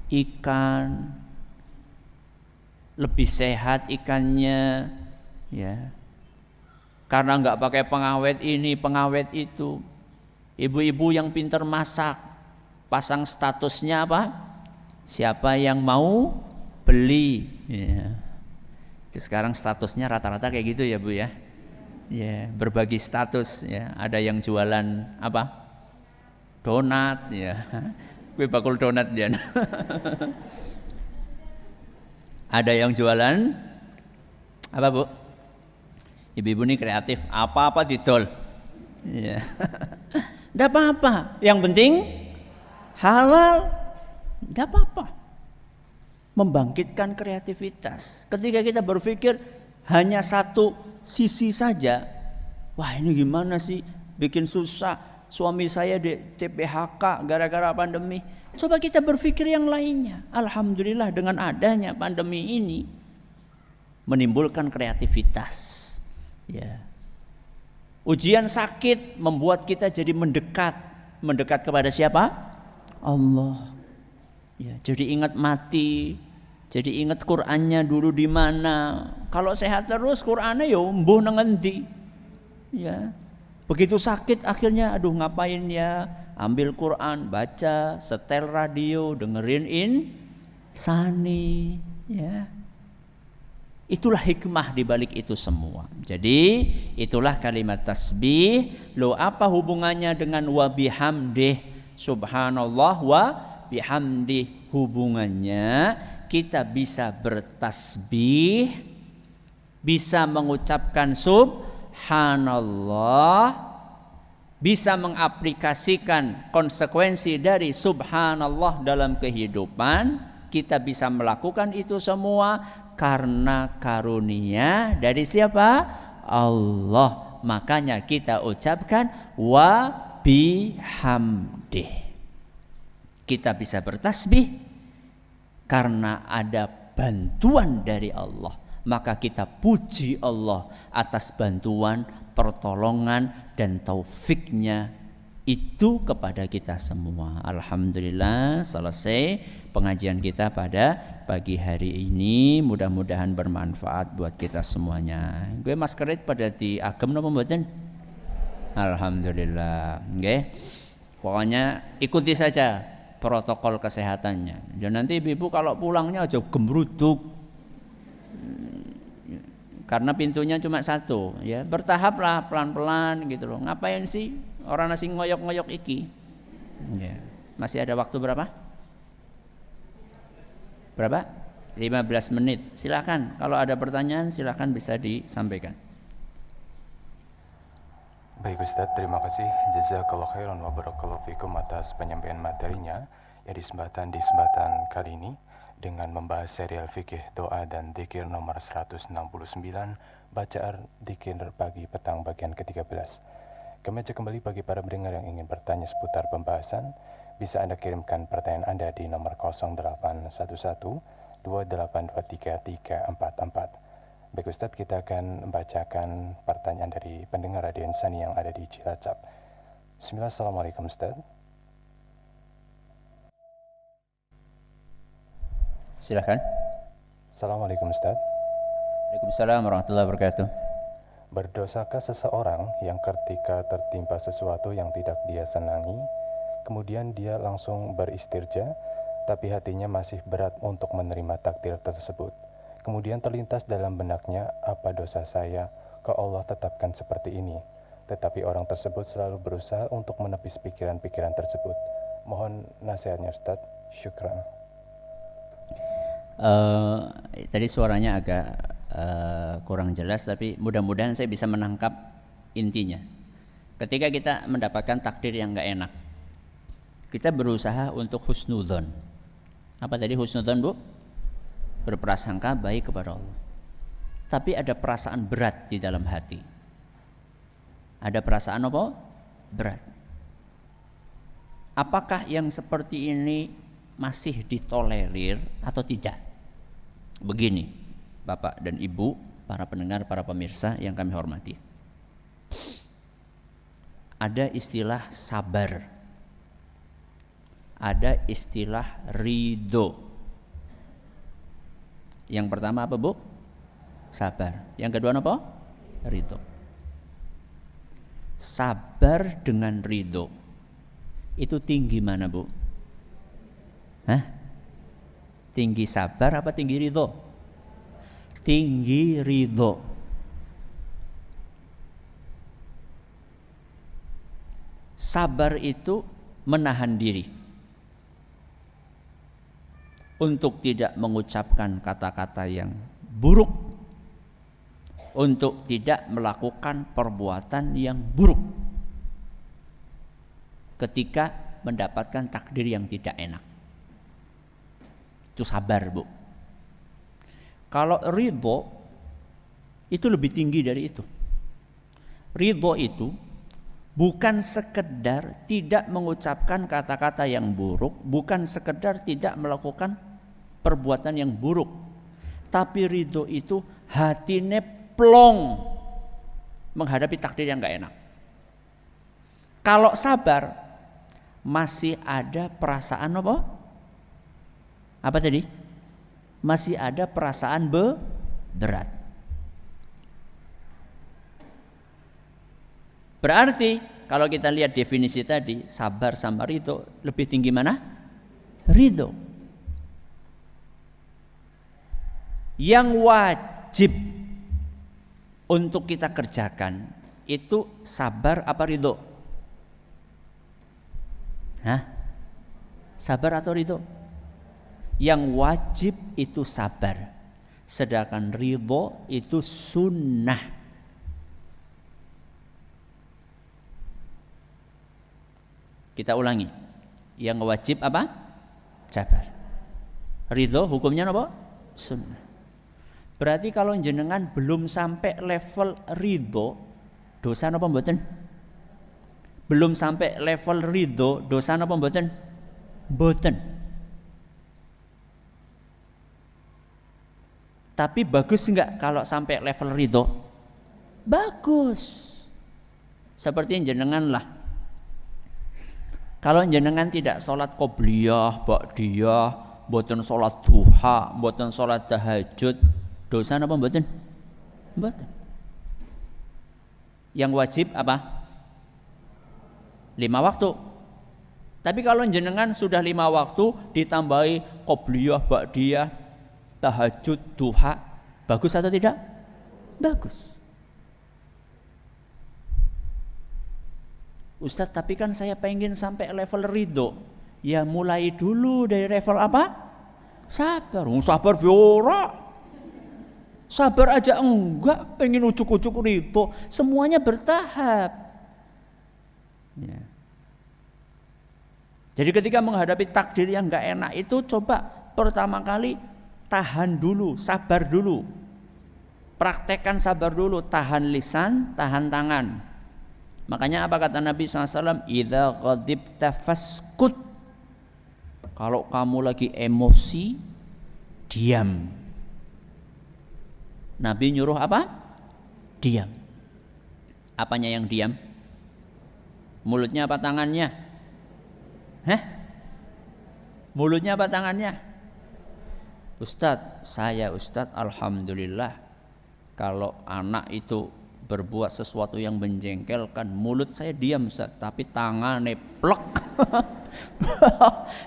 Ikan. Lebih sehat ikannya, ya. Karena nggak pakai pengawet ini, pengawet itu. Ibu-ibu yang pintar masak, pasang statusnya apa? Siapa yang mau beli, ya. Sekarang statusnya rata-rata kayak gitu ya Bu ya. Ya, berbagi status, ya. Ada yang jualan apa? Donat, ya. Gue bakul donat dia. Ada yang jualan apa Bu? Ibu-ibu ini kreatif, apa-apa didol. Ya. Enggak apa-apa, yang penting halal. Enggak apa-apa. Membangkitkan kreativitas. Ketika kita berpikir hanya satu sisi saja, wah ini gimana sih, bikin susah, suami saya di TPHK gara-gara pandemi. Coba kita berpikir yang lainnya. Alhamdulillah dengan adanya pandemi ini menimbulkan kreativitas. Ya. Ujian sakit membuat kita jadi mendekat kepada siapa? Allah. Ya, jadi ingat mati, jadi ingat Qur'annya dulu di mana. Kalau sehat terus Qur'annya yo mbuh nang endi. Ya. Begitu sakit akhirnya aduh ngapain ya? Ambil Quran, baca, setel radio, dengerin insani, ya. Itulah hikmah di balik itu semua. Jadi itulah kalimat tasbih. Lo apa hubungannya dengan wa bihamdih? Subhanallah wa bihamdih. Hubungannya kita bisa bertasbih, bisa mengucapkan subhanallah, bisa mengaplikasikan konsekuensi dari subhanallah dalam kehidupan. Kita bisa melakukan itu semua karena karunia dari siapa? Allah. Makanya kita ucapkan wa bihamdih. Kita bisa bertasbih karena ada bantuan dari Allah. Maka kita puji Allah atas bantuan, pertolongan dan taufiknya itu kepada kita semua. Alhamdulillah selesai pengajian kita pada pagi hari ini. Mudah-mudahan bermanfaat buat kita semuanya. Gue maskerit pada di agem napa mboten? Alhamdulillah. Nggih. Pokoknya ikuti saja protokol kesehatannya. Dan nanti ibu kalau pulangnya aja gemruduk. Karena pintunya cuma satu, ya. Bertahaplah pelan-pelan gitu loh. Ngapain sih orang nasi ngoyok-ngoyok iki? Ya. Masih ada waktu berapa? Berapa? 15 menit. Silakan. Kalau ada pertanyaan silakan bisa disampaikan. Baik Ustadz, terima kasih. Jazakallah khairan wa barakallahu fikum atas penyampaian materinya yang di kesempatan kali ini dengan membahas serial fikih doa dan dzikir nomor 169, bacaan dzikir pagi petang bagian ke-13. Kami ajak kembali bagi para pendengar yang ingin bertanya seputar pembahasan, bisa Anda kirimkan pertanyaan Anda di nomor 0811 2823 344. Baik Ustadz, kita akan membacakan pertanyaan dari pendengar Radio Insani yang ada di Cilacap. Bismillah, Assalamualaikum Ustadz. Silakan. Assalamualaikum Ustadz. Waalaikumsalam warahmatullahi wabarakatuh. Berdosakah seseorang yang ketika tertimpa sesuatu yang tidak dia senangi, kemudian dia langsung beristirja, tapi hatinya masih berat untuk menerima takdir tersebut? Kemudian terlintas dalam benaknya, apa dosa saya, kok Allah tetapkan seperti ini? Tetapi orang tersebut selalu berusaha untuk menepis pikiran-pikiran tersebut. Mohon nasihatnya Ustaz. Syukran. Tadi suaranya agak kurang jelas, tapi mudah-mudahan saya bisa menangkap intinya. Ketika kita mendapatkan takdir yang gak enak, kita berusaha untuk husnudzon. Apa tadi husnudzon, Bu? Berprasangka baik kepada Allah. Tapi ada perasaan berat di dalam hati. Ada perasaan apa? Berat. Apakah yang seperti ini masih ditolerir atau tidak? Begini, Bapak dan Ibu, para pendengar, para pemirsa yang kami hormati. Ada istilah sabar. Ada istilah ridho. Yang pertama apa, Bu? Sabar. Yang kedua apa? Ridho. Sabar dengan ridho itu tinggi mana, Bu? Hah? Tinggi sabar apa tinggi ridho? Tinggi ridho. Sabar itu menahan diri untuk tidak mengucapkan kata-kata yang buruk, untuk tidak melakukan perbuatan yang buruk ketika mendapatkan takdir yang tidak enak. Itu sabar, Bu. Kalau ridho itu lebih tinggi dari itu. Ridho itu bukan sekedar tidak mengucapkan kata-kata yang buruk, bukan sekedar tidak melakukan perbuatan yang buruk, tapi ridho itu hatine plong menghadapi takdir yang gak enak. Kalau sabar masih ada perasaan apa? Apa tadi? Masih ada perasaan berat. Berarti kalau kita lihat definisi tadi, sabar sama ridho, lebih tinggi mana? Ridho. Yang wajib untuk kita kerjakan itu sabar apa ridho? Hah? Sabar atau ridho? Yang wajib itu sabar, sedangkan ridho itu sunnah. Kita ulangi. Yang wajib apa? Sabar. Ridho hukumnya apa? Sunnah. Berarti kalau jenengan belum sampai level ridho, dosa apa mboten? Belum sampai level ridho, dosa apa mboten? Mboten. Tapi bagus enggak kalau sampai level ridho? Bagus. Seperti jenengan lah. Kalau jenengan tidak sholat qobliyah, ba'diyah, mboten sholat duha, mboten sholat tahajud, dosa apa mboten? Mboten. Yang wajib apa? 5 waktu. Tapi kalau jenengan sudah 5 waktu ditambahi qobliyah, ba'diyah, tahajud, duha, bagus atau tidak? Bagus. Ustaz, tapi kan saya pengen sampai level ridho. Ya mulai dulu dari level apa? Sabar. Sabar biora. Sabar aja enggak, pengen ujuk-ujuk ridho. Semuanya bertahap. Ya. Jadi ketika menghadapi takdir yang gak enak itu coba pertama kali tahan dulu, sabar dulu. Praktekkan sabar dulu, tahan lisan, tahan tangan. Makanya apa kata Nabi SAW? Idza ghadibta faskut. Kalau kamu lagi emosi, diam. Nabi nyuruh apa? Diam. Apanya yang diam? Mulutnya apa tangannya? Mulutnya apa tangannya? Ustadz, alhamdulillah kalau anak itu berbuat sesuatu yang menjengkelkan, mulut saya diam Ustaz, tapi tangannya plek.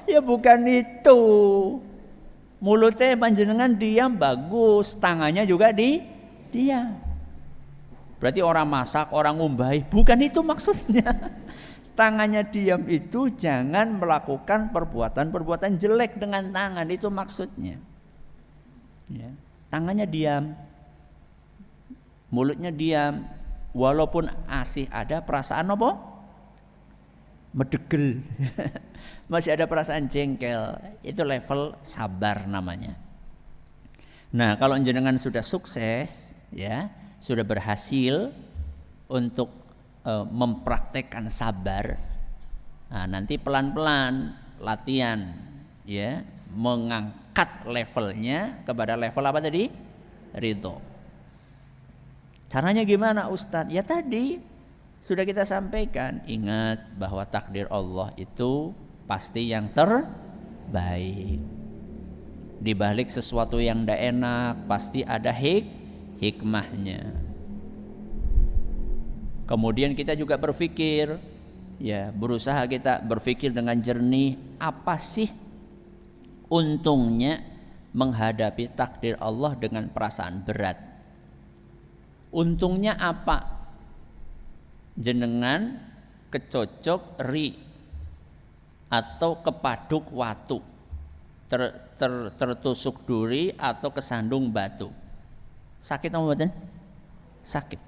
Ya bukan itu. Mulutnya panjenengan diam bagus, tangannya juga diam. Berarti orang masak, orang ngumbahi, bukan itu maksudnya. Tangannya diam itu jangan melakukan perbuatan-perbuatan jelek dengan tangan, itu maksudnya. Ya. Tangannya diam, mulutnya diam, walaupun asih ada perasaan apa? Medegel. Masih ada perasaan jengkel. Itu level sabar namanya. Nah, kalau jenengan sudah sukses, ya, sudah berhasil untuk mempraktekkan sabar, nah, nanti pelan-pelan latihan, ya, mengangkat levelnya kepada level apa tadi? Ridho. Caranya gimana Ustadz? Ya tadi sudah kita sampaikan. Ingat bahwa takdir Allah itu pasti yang terbaik. Di balik sesuatu yang tidak enak pasti ada hikmahnya. Kemudian kita juga berpikir, ya, berusaha kita berpikir dengan jernih, apa sih untungnya menghadapi takdir Allah dengan perasaan berat? Untungnya apa? Jenengan kecocok ri atau kepaduk watu, tertusuk duri atau kesandung batu. Sakit apa mboten? Sakit.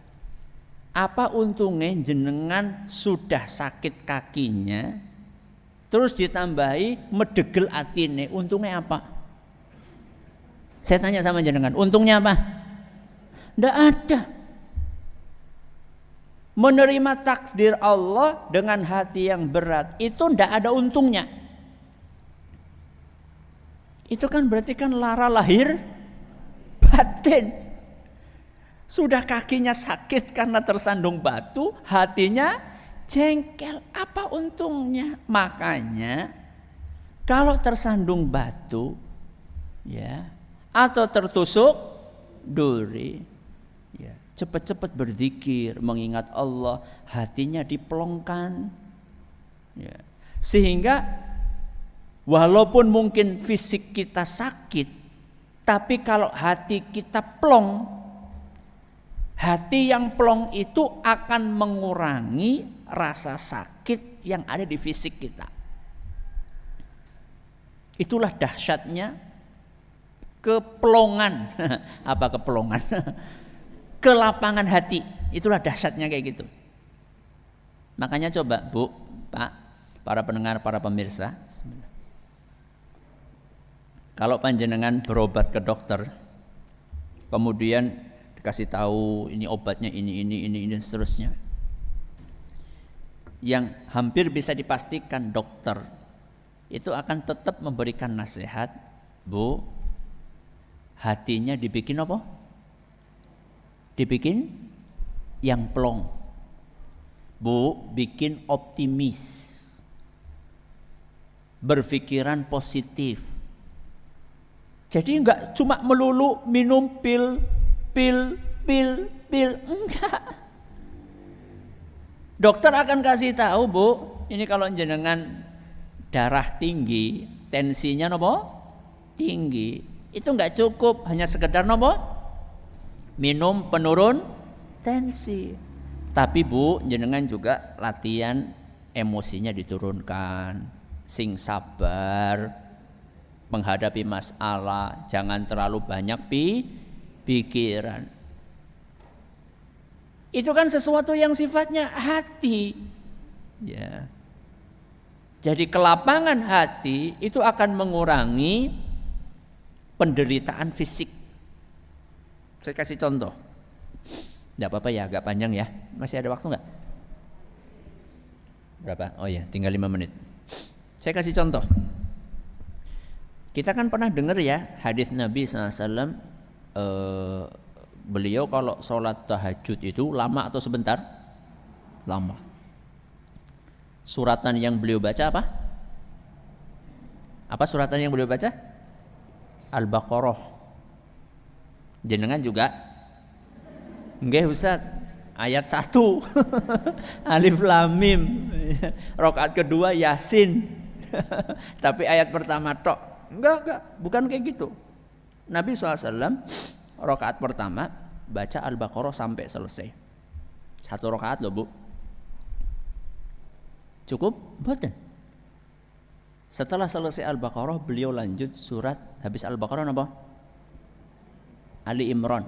Apa untungnya jenengan sudah sakit kakinya, terus ditambahi medegel atine, untungnya apa? Saya tanya sama jenengan, untungnya apa? Tidak ada. Menerima takdir Allah dengan hati yang berat itu tidak ada untungnya. Itu kan berarti kan lara lahir batin. Sudah kakinya sakit karena tersandung batu, hatinya jengkel. Apa untungnya? Makanya kalau tersandung batu, ya, atau tertusuk duri, ya, cepat-cepat berzikir, mengingat Allah, hatinya dipelongkan, ya. Sehingga walaupun mungkin fisik kita sakit, tapi kalau hati kita plong, hati yang plong itu akan mengurangi rasa sakit yang ada di fisik kita. Itulah dahsyatnya keplongan. Apa keplongan? Kelapangan hati. Itulah dahsyatnya kayak gitu. Makanya coba Bu, Pak, para pendengar, para pemirsa, kalau panjenengan berobat ke dokter, kemudian dikasih tahu ini obatnya ini seterusnya, yang hampir bisa dipastikan dokter itu akan tetap memberikan nasihat, Bu, hatinya dibikin apa? Dibikin yang plong. Bu, bikin optimis, berpikiran positif. Jadi enggak cuma melulu minum pil, enggak. Dokter akan kasih tahu, Bu, ini kalau jenengan darah tinggi, tensinya nopo? Tinggi. Itu enggak cukup hanya sekedar nopo? Minum penurun tensi. Tapi Bu, jenengan juga latihan emosinya diturunkan, sing sabar menghadapi masalah, jangan terlalu banyak pikiran. Itu kan sesuatu yang sifatnya hati. Ya. Jadi kelapangan hati itu akan mengurangi penderitaan fisik. Saya kasih contoh. Tidak apa-apa ya, agak panjang ya. Masih ada waktu nggak? Berapa? Oh ya, tinggal 5 menit. Saya kasih contoh. Kita kan pernah dengar ya hadis Nabi SAW. Beliau kalau sholat tahajud itu lama atau sebentar? Lama. Suratan yang beliau baca apa? Apa suratan yang beliau baca? Al-Baqarah. Jenengan juga? Nggih Ustaz, ayat 1 Alif Lam Mim. Rakaat kedua Yasin. Tapi ayat pertama tok. Enggak, bukan kayak gitu. Nabi SAW rakaat pertama baca Al-Baqarah sampai selesai. 1 rakaat loh Bu. Cukup? Betul. Setelah selesai Al-Baqarah beliau lanjut surat, habis Al-Baqarah apa? Ali Imran.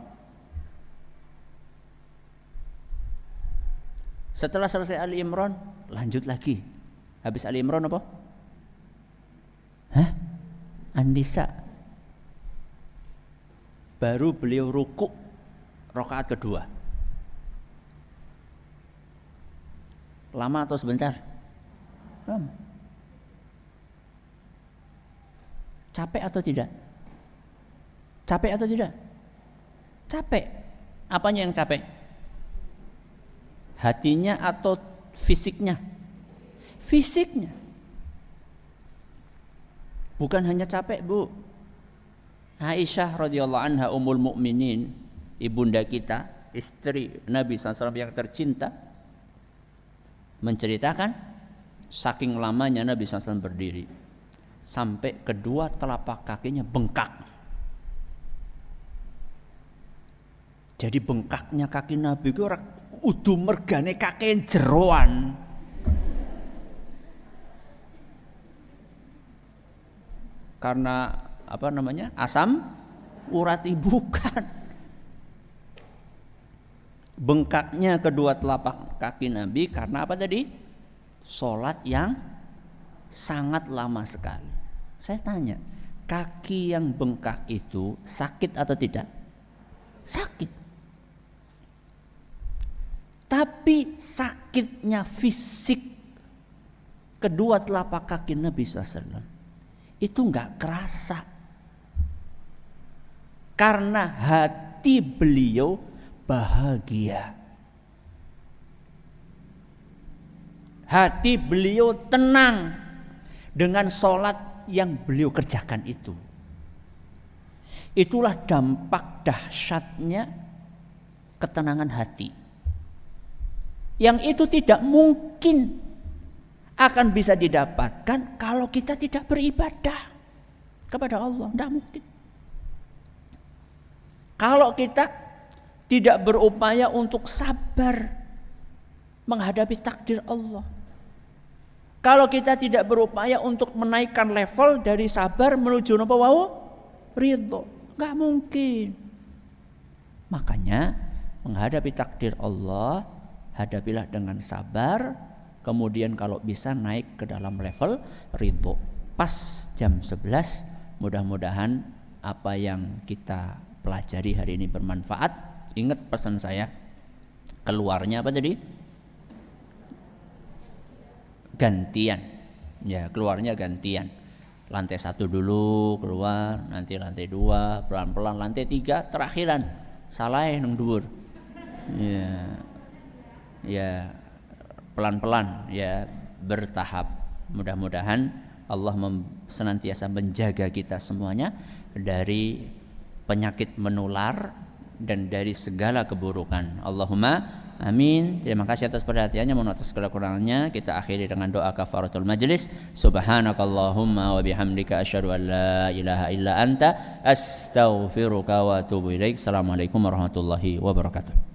Setelah selesai Ali Imran lanjut lagi. Habis Ali Imran apa? An-Nisa. Baru beliau rukuk rakaat kedua. Lama atau sebentar? Lama. Capek atau tidak? Capek atau tidak? Capek. Apanya yang capek? Hatinya atau fisiknya? Fisiknya. Bukan hanya capek Bu. Aisyah radhiyallahu anha ummul mukminin, ibunda kita, istri Nabi SAW yang tercinta, menceritakan saking lamanya Nabi SAW berdiri sampai kedua telapak kakinya bengkak. Jadi bengkaknya kaki Nabi itu udu mergane kaki jeroan. Karena apa namanya? Asam urat, bukan. Bengkaknya kedua telapak kaki Nabi karena apa tadi? Sholat yang sangat lama sekali. Saya tanya, kaki yang bengkak itu sakit atau tidak? Sakit. Tapi sakitnya fisik kedua telapak kaki Nabi SAW itu enggak kerasa. Karena hati beliau bahagia. Hati beliau tenang dengan sholat yang beliau kerjakan itu. Itulah dampak dahsyatnya ketenangan hati. Yang itu tidak mungkin akan bisa didapatkan kalau kita tidak beribadah kepada Allah. Tidak mungkin. Kalau kita tidak berupaya untuk sabar menghadapi takdir Allah. Kalau kita tidak berupaya untuk menaikkan level dari sabar menuju napa wau? Ridho. Enggak mungkin. Makanya menghadapi takdir Allah, hadapilah dengan sabar, kemudian kalau bisa naik ke dalam level ridho. Pas jam 11, mudah-mudahan apa yang kita pelajari hari ini bermanfaat. Ingat pesan saya, keluarnya apa tadi? Gantian, ya keluarnya gantian. Lantai 1 dulu keluar, nanti lantai 2, pelan-pelan lantai 3, terakhiran salah nang dhuwur. Ya pelan-pelan, ya bertahap. Mudah-mudahan Allah senantiasa menjaga kita semuanya dari penyakit menular dan dari segala keburukan. Allahumma amin. Terima kasih atas perhatiannya. Mohon atas segala kurangnya. Kita akhiri dengan doa kafaratul majlis. Subhanakallahumma wa bihamdika asyhadu an la ilaha illa anta astaghfiruka wa atubu ilaik. Assalamualaikum warahmatullahi wabarakatuh.